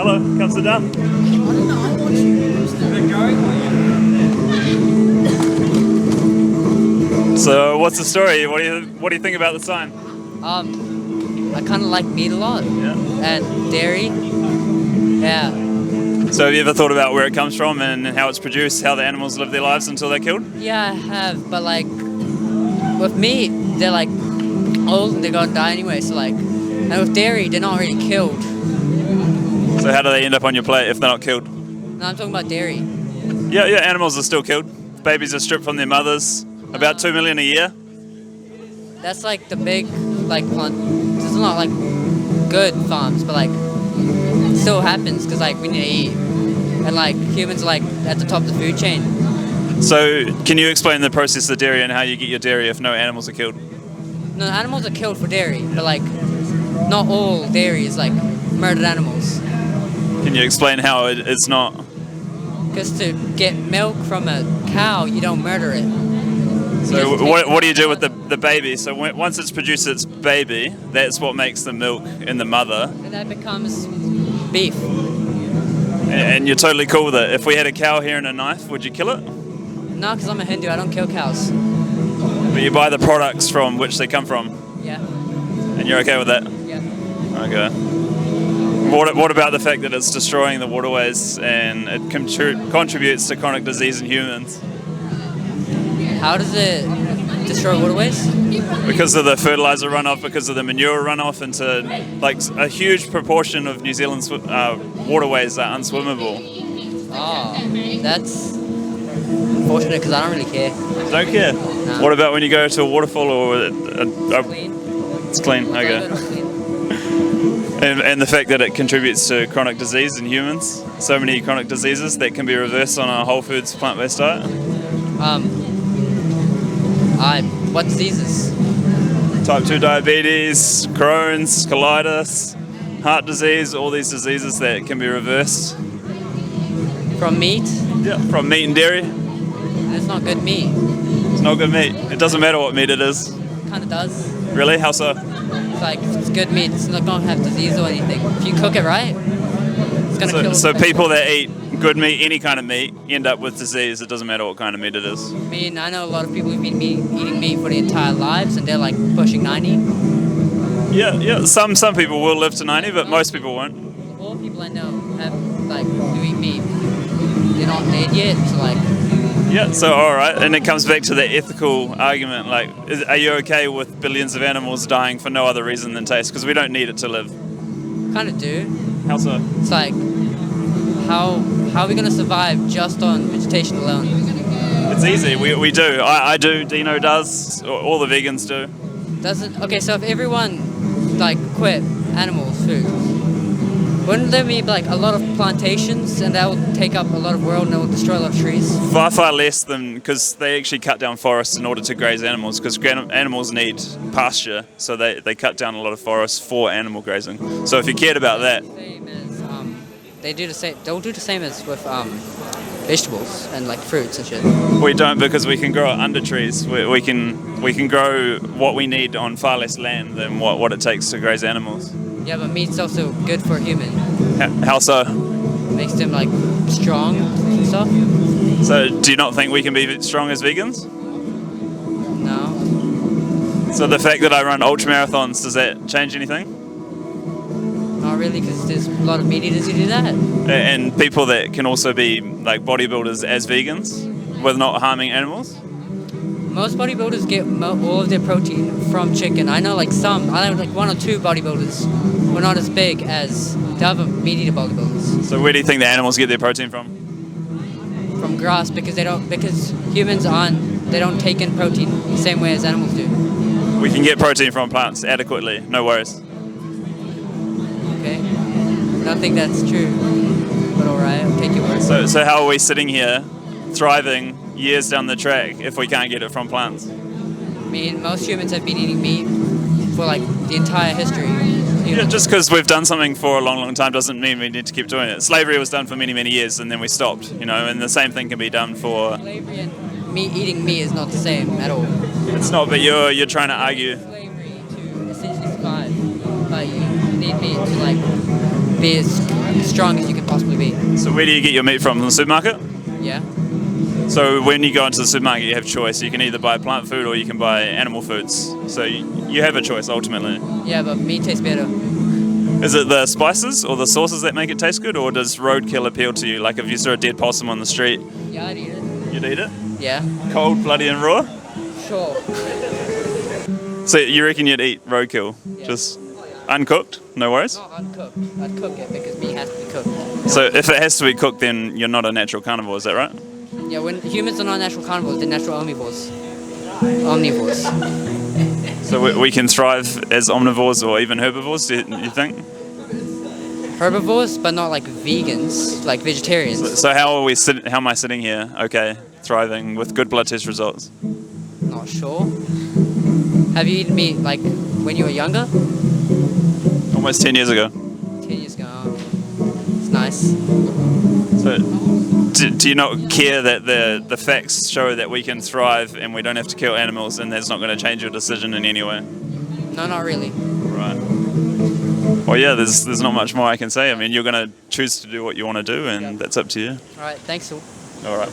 Hello, come sit down. So, what's the story? What do you think about the sign? I kind of like meat a lot Yeah. and dairy. Yeah. So, have you ever thought about where it comes from and how it's produced, how the animals live their lives until they're killed? Yeah, I have, but like with meat, they're like old and they're gonna die anyway. So like, and with dairy, they're not really killed. So, how do they end up on your plate if they're not killed? No, I'm talking about dairy. Yeah, animals are still killed. Babies are stripped from their mothers. About 2 million a year. That's like the big like plant. This is not like good farms, but like it still happens because like we need to eat, and like humans are like at the top of the food chain. So, can you explain the process of dairy and how you get your dairy if no animals are killed? No, animals are killed for dairy, but like not all dairy is like murdered animals. Can you explain how it's not? Because to get milk from a cow, you don't murder it. So what do you do with the baby? So once it's produced its baby, that's what makes the milk in the mother. And that becomes beef. And you're totally cool with it. If we had a cow here and a knife, would you kill it? No, because I'm a Hindu, I don't kill cows. But you buy the products from which they come from, Yeah, and you're okay with that? yeah. Okay. What about the fact that it's destroying the waterways and it contributes to chronic disease in humans? How does it destroy waterways? Because of the fertilizer runoff, because of the manure runoff into like a huge proportion of New Zealand's waterways are unswimmable. Oh, that's unfortunate because I don't really care. Don't care. No. What about when you go to a waterfall or Clean. it's clean? Okay. Clean. And the fact that it contributes to chronic disease in humans, so many chronic diseases that can be reversed on a whole foods plant-based diet. What diseases? Type 2 diabetes, Crohn's, colitis, heart disease, all these diseases that can be reversed. From meat? Yeah, from meat and dairy. It's not good meat. It's not good meat. It doesn't matter what meat it is. Kind of does. Really? How so? It's like if it's good meat, it's not gonna have disease or anything. If you cook it right, it's gonna kill. So people that eat good meat, any kind of meat, end up with disease. It doesn't matter what kind of meat it is. I know a lot of people who've been eating meat for their entire lives, and they're like pushing 90. Yeah. Some people will live to 90, but most people won't. All people I know have like who eat meat. They're not dead yet, so like. Yeah, so all right, and it comes back to the ethical argument. Like, are you okay with billions of animals dying for no other reason than taste? Because we don't need it to live. Kind of do. How so? It's like how are we gonna survive just on vegetation alone? It's easy. We do. I do. Dino does. All the vegans do. Doesn't okay? So if everyone like quit animal food, wouldn't there be like a lot of plantations and that will take up a lot of world and it will destroy a lot of trees? Far less than, because they actually cut down forests in order to graze animals, because animals need pasture, so they cut down a lot of forests for animal grazing. So if you cared about that, Same as they'll do the same as with vegetables and like fruits and shit. we don't, because we can grow it under trees. We can grow what we need on far less land than what it takes to graze animals. Yeah, but meat's also good for a human. How so? Makes them like strong and stuff. So do you not think we can be strong as vegans? No, So the fact that I run ultra marathons, does that change anything? not really, because there's a lot of meat eaters who do that. And people that can also be like bodybuilders as vegans with not harming animals? Most bodybuilders get all of their protein from chicken. I know like one or two bodybuilders who are not as big as the other meat eater bodybuilders. So where do you think the animals get their protein from? From grass, because humans they don't take in protein the same way as animals do. We can get protein from plants adequately, no worries. Okay? I don't think that's true, but alright, I'll take your word. So how are we sitting here thriving years down the track if we can't get it from plants? Most humans have been eating meat for like the entire history. Yeah, just because we've done something for a long time doesn't mean we need to keep doing it. Slavery was done for many years and then we stopped, and the same thing can be done for... Slavery and eating meat is not the same at all. It's not, but you're trying to argue. Slavery to essentially survive, but you need meat to like be as strong as you can possibly be. So where do you get your meat from the supermarket? Yeah. So when you go into the supermarket, you have choice. You can either buy plant food or you can buy animal foods. So you have a choice ultimately. Yeah, but meat tastes better. Is it the spices or the sauces that make it taste good, or does roadkill appeal to you? Like if you saw a dead possum on the street, Yeah, I'd eat it. you'd eat it? Yeah. Cold, bloody and raw? Sure. So you reckon you'd eat roadkill? Yeah. Just uncooked? No worries? Not uncooked. I'd cook it because meat has to be cooked. So if it has to be cooked, then you're not a natural carnivore, is that right? Yeah, when humans are not natural carnivores, they're natural omnivores. Omnivores. So we can thrive as omnivores or even herbivores, do you think? Herbivores, but not like vegans, like vegetarians. So how am I sitting here, okay, thriving with good blood test results? Not sure. Have you eaten meat like when you were younger? Almost 10 years ago. 10 years ago. Oh. It's nice. So do you not care that the facts show that we can thrive and we don't have to kill animals, and that's not going to change your decision in any way? No, not really. Right. Well, yeah, there's not much more I can say. I mean, you're going to choose to do what you want to do, and that's up to you. Alright, thanks all. All right.